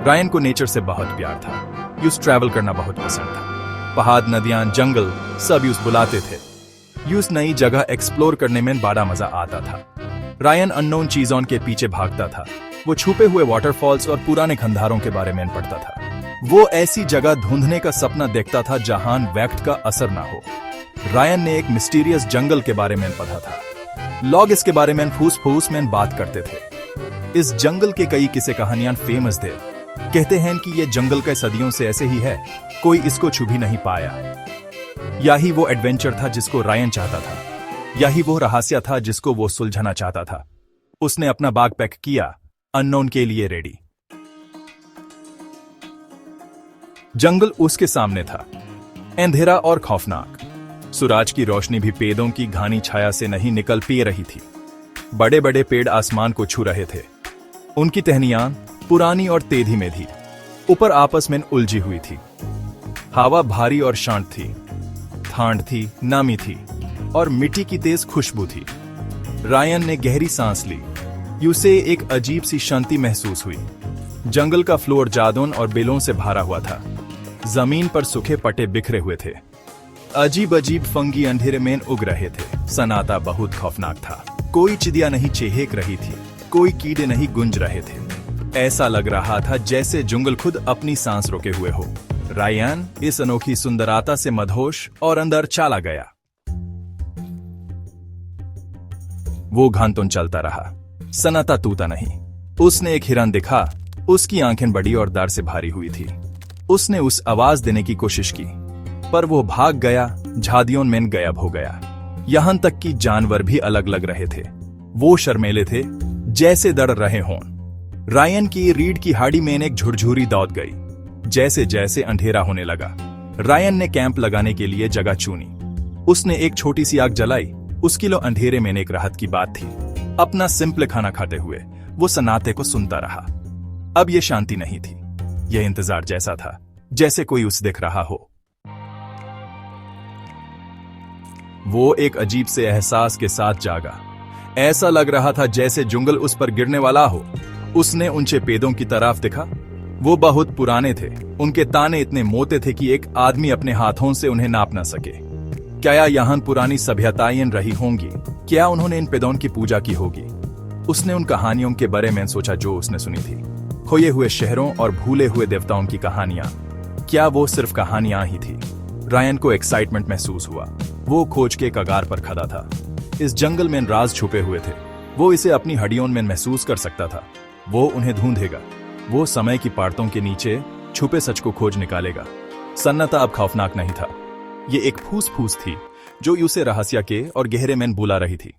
Ryan को nature से बहुत प्यार था। यूस ट्रैवल करना बहुत पसंद था। पहाड़, नदियां, जंगल सब यूस बुलाते थे। यूस नई जगह एक्सप्लोर करने में बड़ा मजा आता था। रायन अननोन चीजों के पीछे भागता था। वो छुपे हुए वाटरफॉल्स और पुराने खंडारों के बारे में पढ़ता था। वो ऐसी जगह ढूंढने का सपना देखता था जहां वक्त का असर ना हो। रायन ने एक मिस्टीरियस जंगल के बारे में पढ़ा था। लोग इसके बारे में फूस फूस में बात करते थे। इस जंगल के कई किस्से कहानियां फेमस थे। कहते हैं कि ये जंगल के सदियों से ऐसे ही है, कोई इसको छू भी नहीं पाया। यही वो एडवेंचर था जिसको रायन चाहता था। यही वो रहस्य था जिसको वो सुलझाना चाहता था। उसने अपना बैग पैक किया, अननोन के लिए रेडी। जंगल उसके सामने था, अंधेरा और खौफनाक। सूरज की रोशनी भी पेड़ों की घनी छाया से नहीं निकल पी रही थी। बड़े बड़े पेड़ आसमान को छू रहे थे। उनकी टहनियां पुरानी और तेजी में थी, ऊपर आपस में उलझी हुई थी। हवा भारी और शांत थी। ठंड थी, नमी थी और मिट्टी की तेज खुशबू थी। रायन ने गहरी सांस ली। उसे एक अजीब सी शांति महसूस हुई। जंगल का फ्लोर जादुन और बेलों से भरा हुआ था। जमीन पर सूखे पत्ते बिखरे हुए थे। अजीब अजीब फंगी अंधेरे में उग रहे थे। सन्नाटा बहुत खौफनाक था। कोई चिड़िया नहीं चहक रही थी, कोई कीड़े नहीं गूंज रहे थे। ऐसा लग रहा था जैसे जंगल खुद अपनी सांस रोके हुए हो। रायन इस अनोखी सुंदरता से मदहोश और अंदर चला गया। वो घंटों चलता रहा। सन्नाटा टूटा नहीं। उसने एक हिरन देखा। उसकी आंखें बड़ी और डर से भरी हुई थी। उसने उस आवाज देने की कोशिश की, पर वो भाग गया, झाड़ियों में गायब हो गया। यहां तक कि जानवर भी अलग लग रहे थे। वो शर्मेले थे, जैसे डर रहे हों। रायन की रीढ़ की हड्डी में एक झुरझुरी दौड़ गई। जैसे जैसे अंधेरा होने लगा, रायन ने कैंप लगाने के लिए जगह चुनी। उसने एक छोटी सी आग जलाई। उसकी लो अंधेरे में एक राहत की बात थी। अपना सिंपल खाना खाते हुए वो सन्नाटे को सुनता रहा। अब ये शांति नहीं थी, यह इंतजार जैसा था, जैसे कोई उसे देख रहा हो। वो एक अजीब से एहसास के साथ जागा। ऐसा लग रहा था जैसे जंगल उस पर गिरने वाला हो। उसने ऊंचे पेड़ों की तरफ देखा। वो बहुत पुराने थे। उनके ताने इतने मोटे थे कि एक आदमी अपने हाथों से उन्हें नाप ना सके। क्या यहाँ पुरानी सभ्यताएं रही होंगी? क्या उन्होंने इन पेड़ों की पूजा की होगी? उसने उन कहानियों के बारे में सोचा जो उसने सुनी थी। खोए हुए शहरों और भूले हुए देवताओं की कहानियां। क्या वो सिर्फ कहानियां ही थी? रायन को एक्साइटमेंट महसूस हुआ। वो खोज के कगार पर खड़ा था। इस जंगल में राज छुपे हुए थे। वो इसे अपनी हड्डियों में महसूस कर सकता था। वो उन्हें ढूंढेगा। वो समय की परतों के नीचे छुपे सच को खोज निकालेगा। सन्नाटा अब खौफनाक नहीं था। ये एक फूस फूस थी जो उसे रहस्य के और गहरे में बुला रही थी।